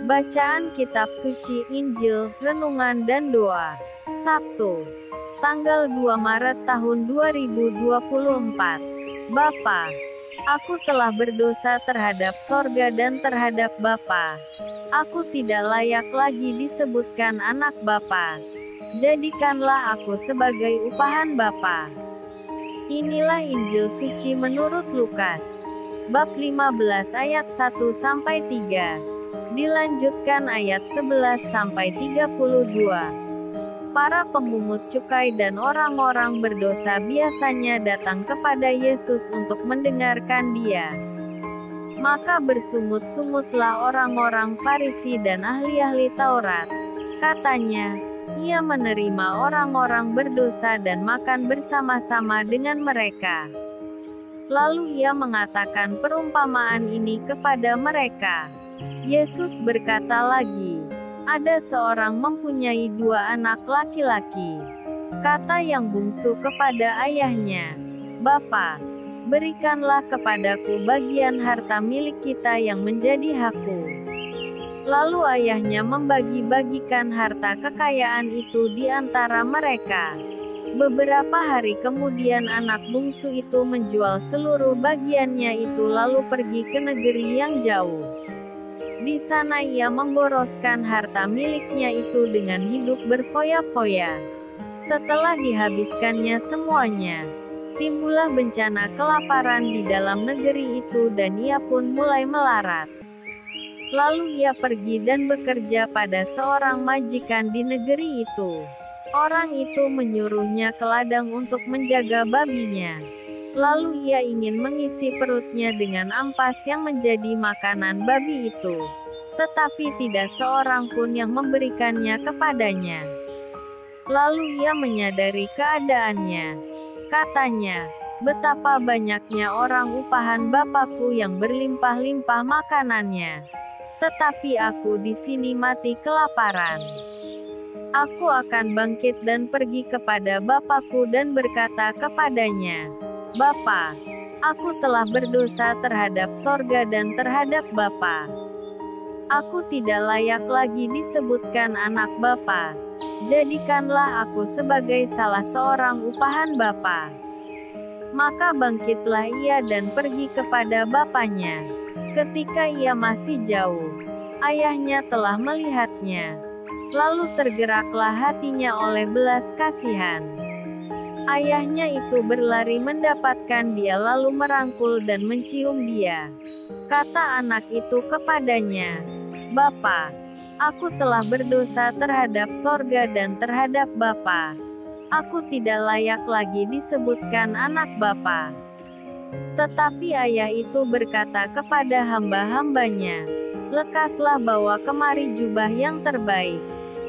Bacaan Kitab Suci, Injil, Renungan dan Doa. Sabtu, tanggal 2 Maret tahun 2024. Bapa, aku telah berdosa terhadap sorga dan terhadap Bapa. Aku tidak layak lagi disebutkan anak Bapa. Jadikanlah aku sebagai upahan Bapa. Inilah Injil suci menurut Lukas. Bab 15 ayat 1-3. Dilanjutkan ayat 11-32. Para pemungut cukai dan orang-orang berdosa biasanya datang kepada Yesus untuk mendengarkan Dia. Maka bersungut-sungutlah orang-orang Farisi dan ahli-ahli Taurat. Katanya, Ia menerima orang-orang berdosa dan makan bersama-sama dengan mereka. Lalu Ia mengatakan perumpamaan ini kepada mereka. Yesus berkata lagi, ada seorang mempunyai 2 anak laki-laki. Kata yang bungsu kepada ayahnya, Bapa, berikanlah kepadaku bagian harta milik kita yang menjadi hakku. Lalu ayahnya membagi-bagikan harta kekayaan itu di antara mereka. Beberapa hari kemudian anak bungsu itu menjual seluruh bagiannya itu lalu pergi ke negeri yang jauh. Di sana ia memboroskan harta miliknya itu dengan hidup berfoya-foya. Setelah dihabiskannya semuanya, timbullah bencana kelaparan di dalam negeri itu dan ia pun mulai melarat. Lalu ia pergi dan bekerja pada seorang majikan di negeri itu. Orang itu menyuruhnya ke ladang untuk menjaga babinya. Lalu ia ingin mengisi perutnya dengan ampas yang menjadi makanan babi itu. Tetapi tidak seorang pun yang memberikannya kepadanya. Lalu ia menyadari keadaannya. Katanya, betapa banyaknya orang upahan Bapakku yang berlimpah-limpah makanannya. Tetapi aku di sini mati kelaparan. Aku akan bangkit dan pergi kepada Bapakku dan berkata kepadanya, Bapa, aku telah berdosa terhadap sorga dan terhadap Bapa. Aku tidak layak lagi disebutkan anak Bapa. Jadikanlah aku sebagai salah seorang upahan Bapa. Maka bangkitlah ia dan pergi kepada bapaknya. Ketika ia masih jauh, ayahnya telah melihatnya. Lalu tergeraklah hatinya oleh belas kasihan. Ayahnya itu berlari mendapatkan dia lalu merangkul dan mencium dia. Kata anak itu kepadanya, Bapa, aku telah berdosa terhadap sorga dan terhadap Bapa. Aku tidak layak lagi disebutkan anak Bapa. Tetapi ayah itu berkata kepada hamba-hambanya, lekaslah bawa kemari jubah yang terbaik.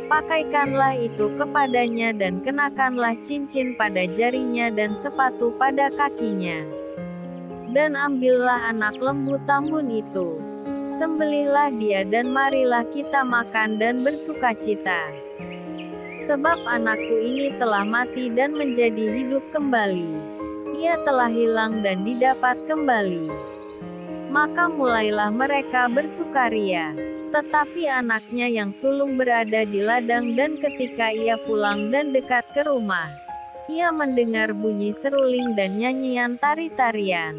Pakaikanlah itu kepadanya dan kenakanlah cincin pada jarinya dan sepatu pada kakinya. Dan ambillah anak lembu tambun itu. Sembelihlah dia dan marilah kita makan dan bersukacita. Sebab anakku ini telah mati dan menjadi hidup kembali. Ia telah hilang dan didapat kembali. Maka mulailah mereka bersukaria. Tetapi anaknya yang sulung berada di ladang dan ketika ia pulang dan dekat ke rumah, ia mendengar bunyi seruling dan nyanyian tari-tarian.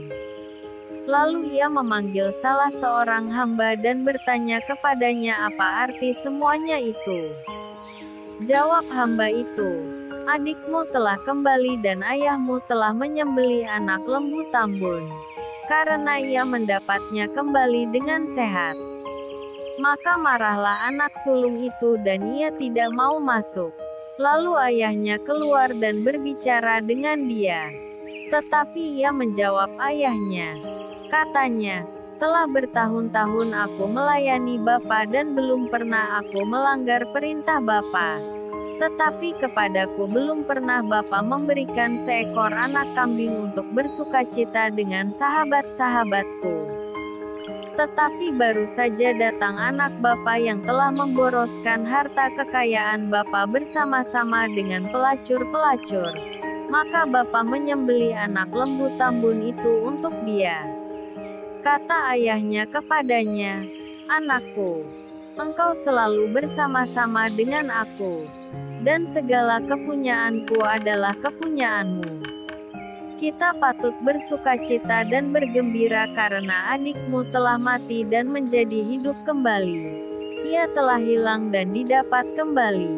Lalu ia memanggil salah seorang hamba dan bertanya kepadanya apa arti semuanya itu. Jawab hamba itu, adikmu telah kembali dan ayahmu telah menyembelih anak lembu tambun, karena ia mendapatnya kembali dengan sehat. Maka marahlah anak sulung itu dan ia tidak mau masuk. Lalu ayahnya keluar dan berbicara dengan dia. Tetapi ia menjawab ayahnya. Katanya, telah bertahun-tahun aku melayani Bapa dan belum pernah aku melanggar perintah Bapa. Tetapi kepadaku belum pernah Bapa memberikan seekor anak kambing untuk bersukacita dengan sahabat-sahabatku. Tetapi baru saja datang anak Bapa yang telah memboroskan harta kekayaan Bapa bersama-sama dengan pelacur-pelacur. Maka Bapa menyembelih anak lembu tambun itu untuk dia. Kata ayahnya kepadanya, "Anakku, Engkau selalu bersama-sama dengan aku, dan segala kepunyaanku adalah kepunyaanmu. Kita patut bersukacita dan bergembira karena adikmu telah mati dan menjadi hidup kembali. Ia telah hilang dan didapat kembali.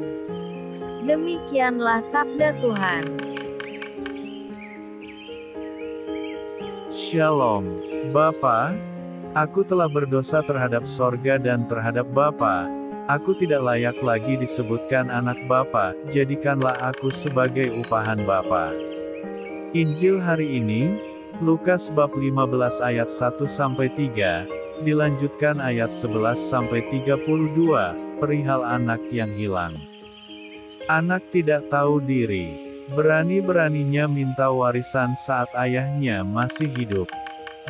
Demikianlah sabda Tuhan. Shalom, Bapa. Aku telah berdosa terhadap sorga dan terhadap Bapa. Aku tidak layak lagi disebutkan anak Bapa, jadikanlah aku sebagai upahan Bapa. Injil hari ini, Lukas bab 15 ayat 1-3, dilanjutkan ayat 11-32, perihal anak yang hilang. Anak tidak tahu diri, berani-beraninya minta warisan saat ayahnya masih hidup.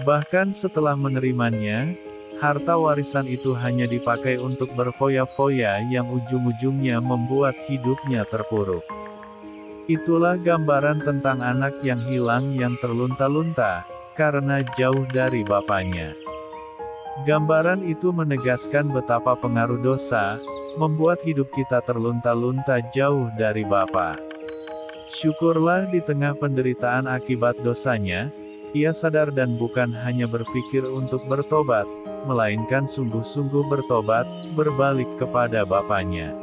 Bahkan setelah menerimanya, harta warisan itu hanya dipakai untuk berfoya-foya yang ujung-ujungnya membuat hidupnya terpuruk. Itulah gambaran tentang anak yang hilang yang terlunta-lunta, karena jauh dari bapaknya. Gambaran itu menegaskan betapa pengaruh dosa, membuat hidup kita terlunta-lunta jauh dari Bapa. Syukurlah di tengah penderitaan akibat dosanya, ia sadar dan bukan hanya berpikir untuk bertobat, melainkan sungguh-sungguh bertobat, berbalik kepada Bapaknya.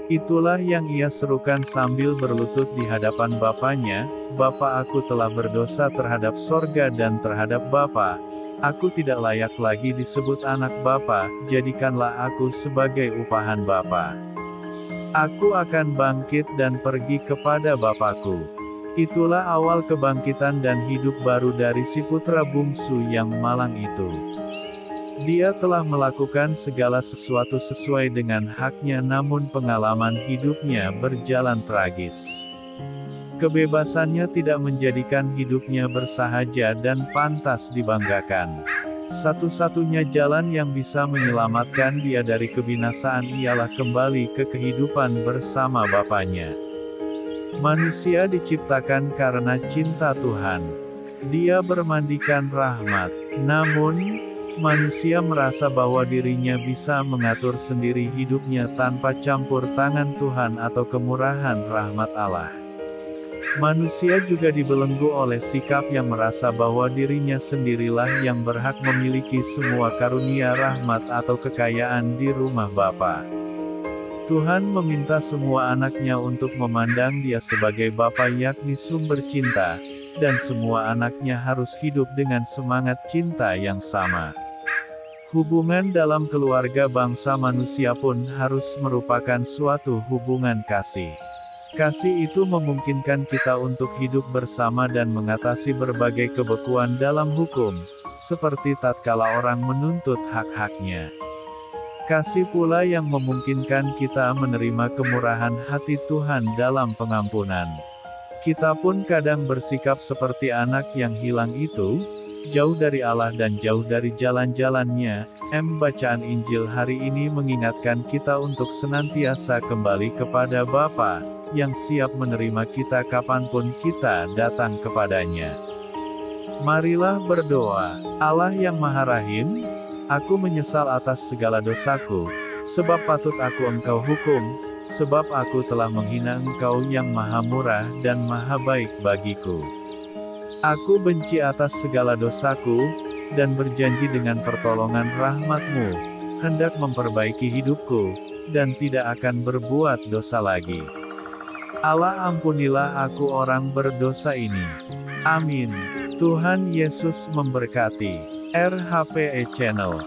Itulah yang ia serukan sambil berlutut di hadapan Bapaknya, "Bapa, aku telah berdosa terhadap sorga dan terhadap Bapa. Aku tidak layak lagi disebut anak Bapa, jadikanlah aku sebagai upahan Bapa. Aku akan bangkit dan pergi kepada Bapakku." Itulah awal kebangkitan dan hidup baru dari si putra bungsu yang malang itu. Dia telah melakukan segala sesuatu sesuai dengan haknya, namun pengalaman hidupnya berjalan tragis. Kebebasannya tidak menjadikan hidupnya bersahaja dan pantas dibanggakan. Satu-satunya jalan yang bisa menyelamatkan dia dari kebinasaan ialah kembali ke kehidupan bersama Bapaknya. Manusia diciptakan karena cinta Tuhan. Dia bermandikan rahmat. Namun, manusia merasa bahwa dirinya bisa mengatur sendiri hidupnya tanpa campur tangan Tuhan atau kemurahan rahmat Allah. Manusia juga dibelenggu oleh sikap yang merasa bahwa dirinya sendirilah yang berhak memiliki semua karunia rahmat atau kekayaan di rumah Bapa. Tuhan meminta semua anaknya untuk memandang dia sebagai Bapa, yakni sumber cinta, dan semua anaknya harus hidup dengan semangat cinta yang sama. Hubungan dalam keluarga bangsa manusia pun harus merupakan suatu hubungan kasih. Kasih itu memungkinkan kita untuk hidup bersama dan mengatasi berbagai kebekuan dalam hukum, seperti tatkala orang menuntut hak-haknya. Kasih pula yang memungkinkan kita menerima kemurahan hati Tuhan dalam pengampunan. Kita pun kadang bersikap seperti anak yang hilang itu, jauh dari Allah dan jauh dari jalan-jalannya. Bacaan Injil hari ini mengingatkan kita untuk senantiasa kembali kepada Bapa, yang siap menerima kita kapanpun kita datang kepadanya. Marilah berdoa. Allah yang Maha Rahim, aku menyesal atas segala dosaku, sebab patut aku Engkau hukum, sebab aku telah menghina Engkau yang Maha Murah dan Maha Baik bagiku. Aku benci atas segala dosaku, dan berjanji dengan pertolongan rahmat-Mu, hendak memperbaiki hidupku, dan tidak akan berbuat dosa lagi. Allah, ampunilah aku orang berdosa ini. Amin. Tuhan Yesus memberkati. RHPE Channel.